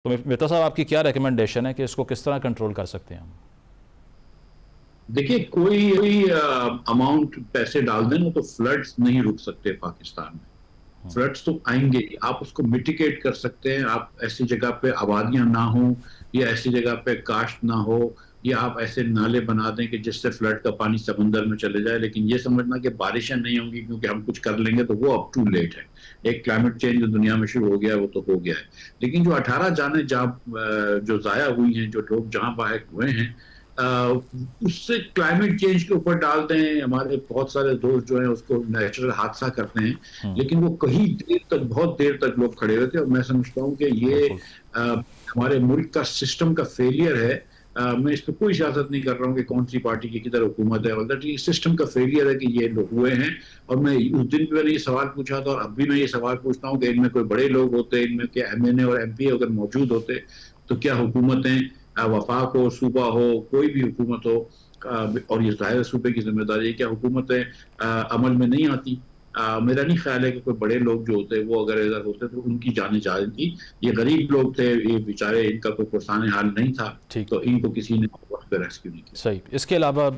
तो मिर्ता साहब, आपकी क्या रिकमेंडेशन है कि इसको किस तरह कंट्रोल कर सकते हैं हम? देखिए, कोई अमाउंट पैसे डाल दें ना तो फ्लड्स नहीं रुक सकते पाकिस्तान में। फ्लड्स तो आएंगे ही। आप उसको मिटिगेट कर सकते हैं। आप ऐसी जगह पे आबादियां ना हो, या ऐसी जगह पे काश्त ना हो, या आप ऐसे नाले बना दें कि जिससे फ्लड का पानी समंदर में चले जाए। लेकिन ये समझना कि बारिशें नहीं होंगी क्योंकि हम कुछ कर लेंगे, तो वो अब टू लेट है। एक क्लाइमेट चेंज जो दुनिया में शुरू हो गया है वो तो हो गया है। लेकिन जो 18 जाने जहाँ जो जाया हुई हैं, जो लोग जहां बाहर हुए हैं, उससे क्लाइमेट चेंज के ऊपर डालते हैं। हमारे बहुत सारे दोस्त जो हैं उसको नेचुरल हादसा करते हैं। लेकिन वो कहीं देर तक, बहुत देर तक लोग खड़े हुए थे। और मैं समझता हूँ कि ये बिल्कुल। हमारे मुल्क का सिस्टम का फेलियर है। मैं इस पर कोई सियासत नहीं कर रहा हूँ कि कौन सी पार्टी की किधर हुकूमत है, मतलब ये सिस्टम का फेलियर है कि ये लोग हुए हैं। और मैं उस दिन भी मैंने ये सवाल पूछा था और अब भी मैं ये सवाल पूछता हूँ कि इनमें कोई बड़े लोग होते, इनमें क्या एमएनए और एमपी अगर मौजूद होते, तो क्या हुकूमतें, वफाक हो, सूबा हो, कोई भी हुकूमत हो, और ये जाहिर सूबे की जिम्मेदारी है, क्या हुकूमतें अमल में नहीं आती? मेरा नहीं ख्याल है कि कोई बड़े लोग जो होते वो अगर इधर होते तो उनकी जानें जा रही थी। ये गरीब लोग थे, ये बेचारे, इनका कोई पुरसाने हाल नहीं था, ठीक। तो इनको किसी ने वक्त पे रेस्क्यू नहीं किया। सही। इसके अलावा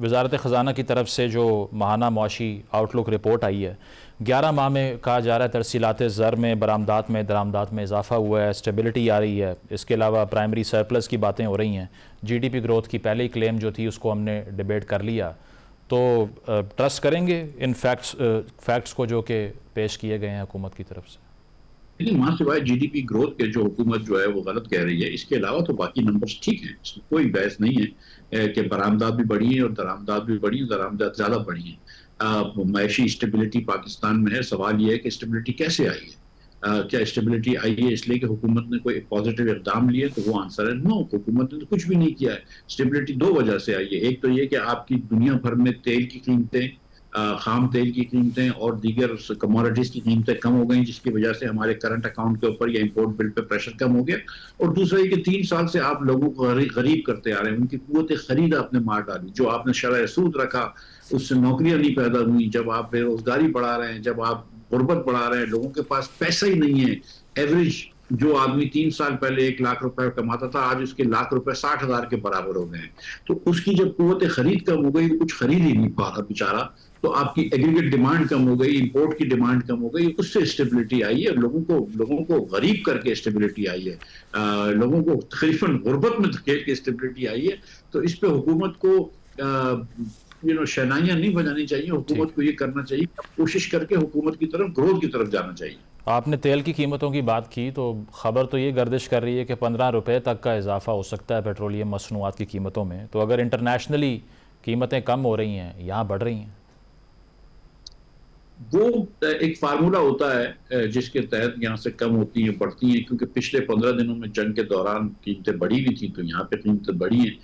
वजारत ख़जाना की तरफ से जो माहाना मुआशी आउटलुक रिपोर्ट आई है, 11 माह में कहा जा रहा है तरसीलात ज़र में, बरामदात में, दरामदात में इजाफा हुआ है, स्टेबिलिटी आ रही है। इसके अलावा प्राइमरी सरप्लस की बातें हो रही हैं। जीडीपी ग्रोथ की पहले ही क्लेम जो थी उसको हमने डिबेट कर लिया। तो ट्रस्ट करेंगे इन फैक्ट्स को जो कि पेश किए गए हैं हुकूमत की तरफ से? लेकिन वहां सिवाय जीडीपी ग्रोथ के जो हुकूमत जो है वो गलत कह रही है, इसके अलावा तो बाकी नंबर्स ठीक हैं। इसमें कोई बहस नहीं है कि बरामदात भी बढ़ी है और दरामदात भी बढ़ी है, दरामदात ज्यादा बढ़ी है। मैशी स्टेबिलिटी पाकिस्तान में है। सवाल यह है कि स्टेबिलिटी कैसे आई है? क्या स्टेबिलिटी आई है इसलिए कि हुकूमत ने कोई पॉजिटिव इकदाम लिए? तो वो आंसर है नो, हुकूमत ने तो कुछ भी नहीं किया है। स्टेबिलिटी दो वजह से आई है। एक तो ये कि आपकी दुनिया भर में तेल की कीमतें, खाम तेल की कीमतें और दीगर कमोडिटीज की कीमतें कम हो गई, जिसकी वजह से हमारे करंट अकाउंट के ऊपर या इंपोर्ट बिल पे प्रेशर कम हो गया। और दूसरा ये कि 3 साल से आप लोगों को गरीब करते आ रहे हैं। उनकी कुव्वत खरीद आपने मार डाली। जो आपने शरह सूद रखा उससे नौकरियां नहीं पैदा हुई। जब आप बेरोजगारी बढ़ा रहे हैं, जब आप गुर्बत बढ़ा रहे हैं, लोगों के पास पैसा ही नहीं है। एवरेज जो आदमी 3 साल पहले 1 लाख रुपए कमाता था, आज उसके लाख रुपए 60,000 के बराबर हो गए हैं। तो उसकी जब कुव्वत खरीद कम हो गई, कुछ खरीद ही नहीं पा रहा बेचारा, तो आपकी एग्रीगेट डिमांड कम हो गई, इंपोर्ट की डिमांड कम हो गई, उससे स्टेबिलिटी आई है। लोगों को गरीब करके स्टेबिलिटी आई है। लोगों को तकरीबन गुर्बत में धकेल के स्टेबिलिटी आई है। तो इस पे हुकूमत को शहनाइयां नहीं बजानी चाहिए। ठीक। हुकूमत को ये करना चाहिए, कोशिश करके हुकूमत की तरफ, ग्रोथ की तरफ जाना चाहिए। आपने तेल की कीमतों की बात की तो ख़बर तो ये गर्दिश कर रही है कि 15 रुपये तक का इजाफा हो सकता है पेट्रोलियम मसनूआत की कीमतों में। तो अगर इंटरनेशनली कीमतें कम हो रही हैं, यहाँ बढ़ रही हैं? वो एक फार्मूला होता है जिसके तहत यहाँ से कम होती हैं, बढ़ती हैं। क्योंकि पिछले 15 दिनों में जंग के दौरान कीमतें बढ़ी भी थी, तो यहाँ पे कीमतें बढ़ी हैं।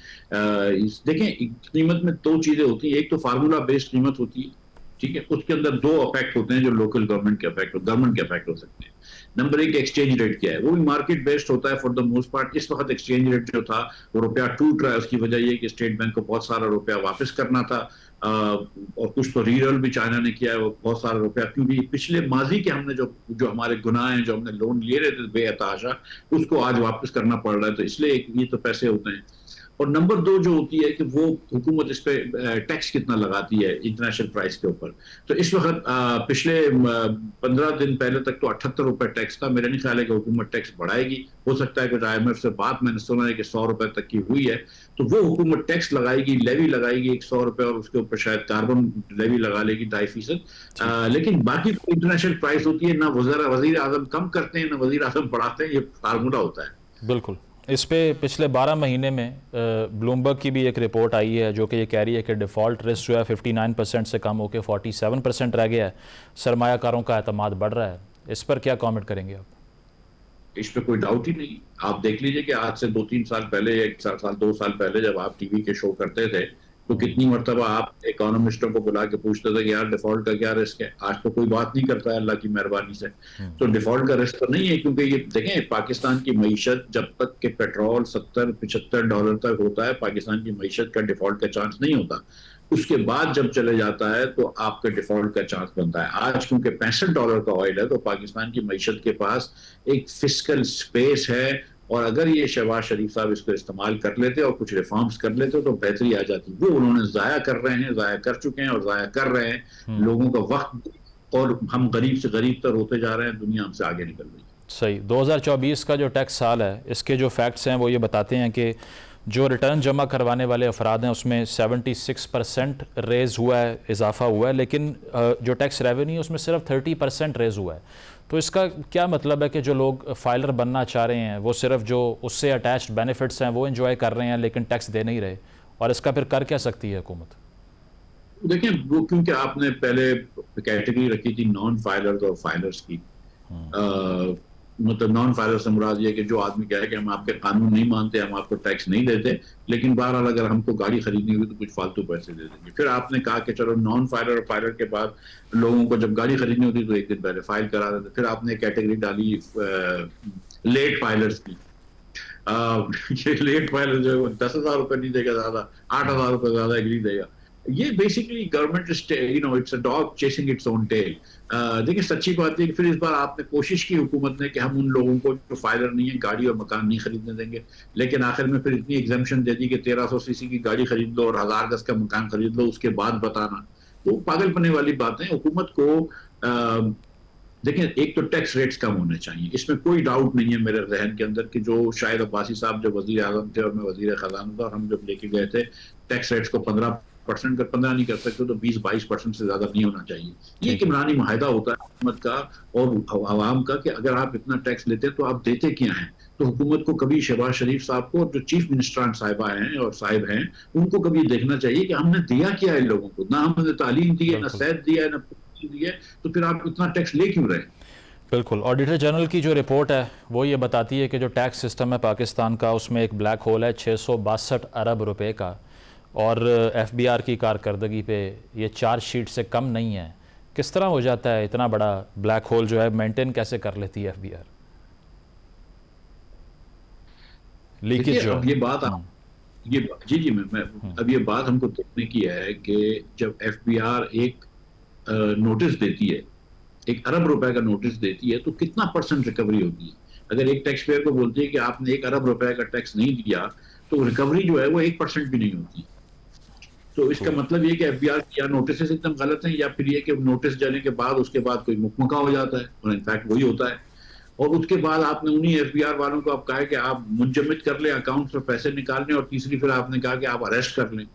देखें, कीमत में दो चीजें होती हैं। एक तो फार्मूला बेस्ड कीमत होती है, ठीक है। उसके अंदर दो अफेक्ट होते हैं जो लोकल गवर्नमेंट के अफेक्ट हो सकते हैं। नंबर एक, एक्सचेंज रेट क्या है? वो भी मार्केट बेस्ड होता है फॉर द मोस्ट पार्ट। इस वक्त एक्सचेंज रेट जो था वो रुपया टूट रहा है। उसकी वजह ये कि स्टेट बैंक को बहुत सारा रुपया वापस करना था, और कुछ तो रीरोल भी चाइना ने किया है वो बहुत सारा रुपया। क्योंकि पिछले माजी के हमने जो जो हमारे गुनाह हैं, जो हमने लोन लिए रहे थे बेअताशा, उसको आज वापस करना पड़ रहा है। तो इसलिए ये तो पैसे होते हैं। और नंबर दो जो होती है कि वो हुकूमत इस पे टैक्स कितना लगाती है इंटरनेशनल प्राइस के ऊपर। तो इस वक्त पिछले 15 दिन पहले तक तो 78 रुपए टैक्स था। मेरा नहीं ख्याल है कि हुकूमत टैक्स बढ़ाएगी। हो सकता है कि IMF से बात मैंने सुना है कि 100 रुपए तक की हुई है। तो वो हुकूमत टैक्स लगाएगी, लेवी लगाएगी 100 रुपए, और उसके ऊपर शायद कार्बन लेवी लगा लेगी 2.5%। लेकिन बाकी इंटरनेशनल प्राइस होती है ना। वजीर आजम कम करते हैं ना वजीर आजम बढ़ाते हैं। ये फार्मूला होता है। बिल्कुल। इस पे पिछले 12 महीने में ब्लूमबर्ग की भी एक रिपोर्ट आई है जो कि ये कह रही है कि डिफ़ॉल्ट रिस्क जो है 59% से कम होकर 47% रह गया है। सरमायाकारों का एतमाद बढ़ रहा है। इस पर क्या कमेंट करेंगे आप? इस पे कोई डाउट ही नहीं। आप देख लीजिए कि आज से 2-3 साल पहले, 1 साल 2 साल पहले जब आप टीवी के शो करते थे, तो कितनी मरतबा आप इकोनॉमिस्टों को बुला के पूछते थे कि यार डिफॉल्ट का क्या रिस्क है। आज तो कोई बात नहीं करता है अल्लाह की मेहरबानी से। तो डिफॉल्ट का रिस्क तो नहीं है, क्योंकि ये देखें, पाकिस्तान की मईशत जब तक कि पेट्रोल $70-75 तक होता है, पाकिस्तान की मईशत का डिफॉल्ट का चांस नहीं होता। उसके बाद जब चले जाता है तो आपके डिफॉल्ट का चांस बनता है। आज क्योंकि $65 का ऑयल है, तो पाकिस्तान की मईशत के पास एक फिस्कल स्पेस है और अगर ये शहबाज शरीफ साहब इसको इस्तेमाल कर लेते और कुछ रिफॉर्म्स कर लेते तो बेहतरी आ जाती। वो उन्होंने ज़ाया कर रहे हैं, ज़ाया कर चुके हैं और ज़ाया कर रहे हैं लोगों का वक्त, और हम गरीब से गरीब तर होते जा रहे हैं, दुनिया हमसे आगे निकल रही है। सही। 2024 का जो टैक्स साल है, इसके जो फैक्ट्स हैं वो ये बताते हैं कि जो रिटर्न जमा करवाने वाले अफराद हैं उसमें 76% रेज़ हुआ है, इजाफा हुआ है, लेकिन जो टैक्स रेवेन्यू है उसमें सिर्फ 30% रेज़ हुआ है। तो इसका क्या मतलब है कि जो लोग फाइलर बनना चाह रहे हैं वो सिर्फ जो उससे अटैच्ड बेनिफिट्स हैं वो एंजॉय कर रहे हैं लेकिन टैक्स दे नहीं रहे, और इसका फिर कर क्या सकती है हुकूमत? देखिए, वो क्योंकि आपने पहले कैटेगरी रखी थी नॉन फाइलर्स और फाइलर्स की, मतलब नॉन फाइलर से मुराद ये कि जो आदमी कहे कि हम आपके कानून नहीं मानते, हम आपको टैक्स नहीं देते, लेकिन बहरहाल अगर हमको गाड़ी खरीदनी हुई तो कुछ फालतू पैसे दे देंगे। फिर आपने कहा कि चलो नॉन फाइलर और फाइलर के बाद लोगों को जब गाड़ी खरीदनी होती तो एक दिन पहले फाइल करा देते। फिर आपने कैटेगरी डाली लेट फाइलर्स की। ये लेट फाइलर जो है 10,000 रुपये नहीं देगा, ज्यादा 8,000 रुपये ज्यादा एग्री देगा। ये basically government it's a dog chasing its own tail. देखिए, सच्ची बात है कि फिर इस बार आपने कोशिश की हुकूमत ने कि हम उन लोगों को जो फाइलर नहीं है गाड़ी और मकान नहीं खरीदने देंगे, लेकिन आखिर में फिर इतनी एग्जाम्पशन दे दी कि 1300 सीसी की गाड़ी खरीद लो और 1000 गज का मकान खरीद लो, उसके बाद बताना। तो पागलपने वाली बातें। हुकूमत को देखिए, एक तो टैक्स रेट्स कम होने चाहिए, इसमें कोई डाउट नहीं है मेरे जहन के अंदर कि जो शायद अब्बासी साहब जब वजीर आजम थे और मैं वजीर खजाना था और हम जब लेके गए थे टैक्स रेट्स को 15% कर 15 नहीं कर सकते तो 20-22% से ज्यादा नहीं होना चाहिए। ये एक इमरानी माहिदा होता है हुकूमत का और आवाम का कि अगर आप इतना टैक्स लेते हैं तो आप देते क्या हैं। तो हुकूमत को कभी शहबाज शरीफ साहब को और जो चीफ मिनिस्टर साहिबा हैं और साहिब हैं उनको कभी देखना चाहिए कि हमने दिया क्या है लोगों को। ना हमने तालीम दी है, ना सेहत दिया है, ना दी है, तो फिर आप इतना टैक्स ले क्यों रहे? बिल्कुल। ऑडिटर जनरल की जो रिपोर्ट है वो ये बताती है कि जो टैक्स सिस्टम है पाकिस्तान का उसमें एक ब्लैक होल है 662 अरब रुपए का, और एफबीआर की कारकर्दगी पे ये चार्जशीट से कम नहीं है। किस तरह हो जाता है इतना बड़ा ब्लैक होल जो है मेंटेन कैसे कर लेती है एफबीआर? लीकेज जो अब ये बात ये जी मैं अब ये बात हमको देखने की है कि जब एफबीआर एक नोटिस देती है, 1 अरब रुपए का नोटिस देती है, तो कितना % रिकवरी होती है? अगर एक टैक्स पेयर को बोलती है कि आपने 1 अरब रुपए का टैक्स नहीं दिया तो रिकवरी जो है वो 1% भी नहीं होती। तो इसका मतलब ये कि एफबीआर की या नोटिस एकदम गलत है, या फिर ये कि नोटिस जाने के बाद उसके बाद कोई मुकमका हो जाता है, और इनफैक्ट वही होता है। और उसके बाद आपने उन्हीं एफबीआर वालों को आप कहा कि आप मुंजमद कर लें अकाउंट से पैसे निकालने, और तीसरी फिर आपने कहा कि आप अरेस्ट कर लें।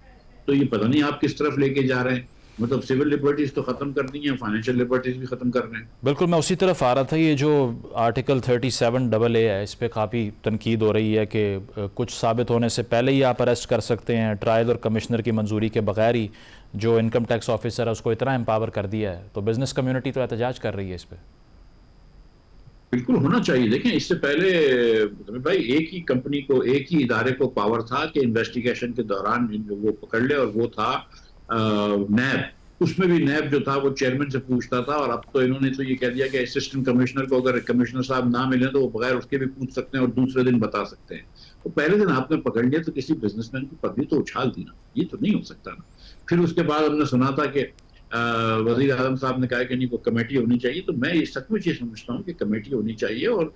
तो ये पता नहीं आप किस तरफ लेके जा रहे हैं। मतलब सिविल लिबर्टीज तो खत्म कर दी हैं, फाइनेंशियल लिबर्टीज भी खत्म कर रहे हैं। बिल्कुल, मैं उसी तरफ आ रहा था। ये जो आर्टिकल 37AA है इस पर काफ़ी तनकीद हो रही है कि कुछ साबित होने से पहले ही आप अरेस्ट कर सकते हैं, ट्रायल और कमिश्नर की मंजूरी के बगैर ही जो इनकम टैक्स ऑफिसर है उसको इतना एम्पावर कर दिया है। तो बिजनेस कम्युनिटी तो एहतजाज कर रही है इस पर। बिल्कुल होना चाहिए। देखें, इससे पहले भाई एक ही कंपनी को, एक ही इदारे को पावर था कि इन्वेस्टिगेशन के दौरान वो पकड़ ले, और वो था नैब। उसमें भी नैब जो था वो चेयरमैन से पूछता था, और अब तो इन्होंने तो ये कह दिया कि असिस्टेंट कमिश्नर को अगर कमिश्नर साहब ना मिले तो वो बगैर उसके भी पूछ सकते हैं और दूसरे दिन बता सकते हैं। तो पहले दिन आपने पकड़ लिया तो किसी बिजनेसमैन की पदवी तो उछाल दी ना, ये तो नहीं हो सकता ना। फिर उसके बाद हमने सुना था कि वजीर आजम साहब ने कहा कि नहीं वो कमेटी होनी चाहिए। तो मैं ये सचमुच ये समझता हूँ कि कमेटी होनी चाहिए, और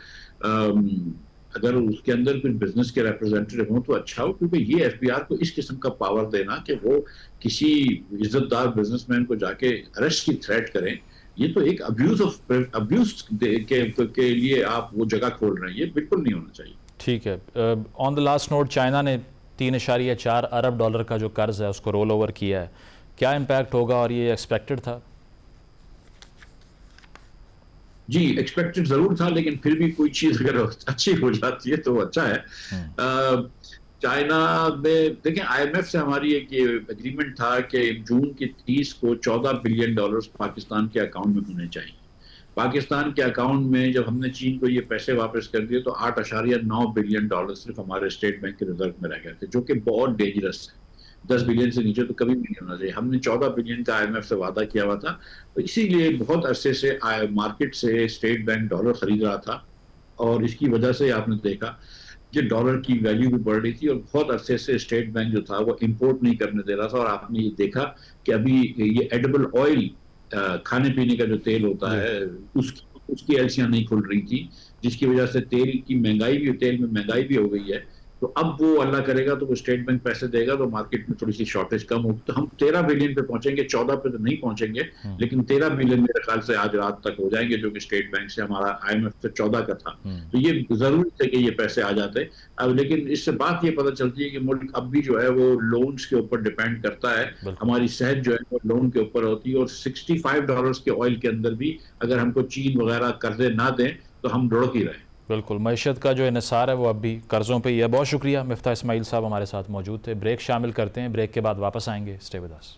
अगर उसके अंदर कुछ बिजनेस के रिप्रेजेंटेटिव हों तो अच्छा हो, क्योंकि ये एफबीआर को इस किस्म का पावर देना कि वो किसी इज्जतदार बिजनेसमैन को जाके अरेस्ट की थ्रेट करें, ये तो एक अब्यूज के लिए आप वो जगह खोल रहे हैं। ये बिल्कुल नहीं होना चाहिए। ठीक है। On the last note, China ने 3.4 अरब डॉलर का जो कर्ज है उसको रोल ओवर किया है। क्या इम्पैक्ट होगा, और ये एक्सपेक्टेड था? जी, एक्सपेक्टेड जरूर था, लेकिन फिर भी कोई चीज अगर अच्छी हो जाती है तो अच्छा है। चाइना में देखें, आईएमएफ से हमारी एक ये एग्रीमेंट था कि जून की 30 को $14 बिलियन पाकिस्तान के अकाउंट में होने चाहिए। पाकिस्तान के अकाउंट में जब हमने चीन को ये पैसे वापस कर दिए तो $8.9 बिलियन सिर्फ हमारे स्टेट बैंक के रिजर्व में रह गए थे, जो कि बहुत डेंजरस है। 10 बिलियन से नीचे तो कभी भी नहीं होना चाहिए। हमने 14 बिलियन का आईएमएफ से वादा किया हुआ था, तो इसीलिए बहुत अरसे से मार्केट से स्टेट बैंक डॉलर खरीद रहा था, और इसकी वजह से आपने देखा कि डॉलर की वैल्यू भी बढ़ रही थी, और बहुत अरसे से स्टेट बैंक जो था वो इंपोर्ट नहीं करने दे रहा था। और आपने ये देखा कि अभी ये एडिबल ऑयल, खाने पीने का जो तेल होता है, उसकी उसकी एलसियां नहीं खुल रही थी, जिसकी वजह से तेल में महंगाई भी हो गई है। तो अब वो अल्लाह करेगा तो वो स्टेट बैंक पैसे देगा तो मार्केट में थोड़ी सी शॉर्टेज कम होगी, तो हम 13 बिलियन पे पहुंचेंगे, 14 पे तो नहीं पहुंचेंगे, लेकिन 13 बिलियन मेरे ख्याल से आज रात तक हो जाएंगे, जो कि स्टेट बैंक से हमारा IMF से 14 का था। तो ये जरूरी थे कि ये पैसे आ जाते। अब लेकिन इससे बात ये पता चलती है कि मुल्क अब भी जो है वो लोन्स के ऊपर डिपेंड करता है, हमारी सेहत जो है वो लोन के ऊपर होती है, और $65 के ऑयल के अंदर भी अगर हमको चीन वगैरह कर्जे ना दें तो हम लुढ़क ही रहे। बिल्कुल, मईशत का जो इन्हिसार है वो अब भी कर्ज़ों पे ही है। बहुत शुक्रिया, मिफ्ताह इस्माइल साहब हमारे साथ मौजूद थे। ब्रेक शामिल करते हैं, ब्रेक के बाद वापस आएंगे। Stay with us.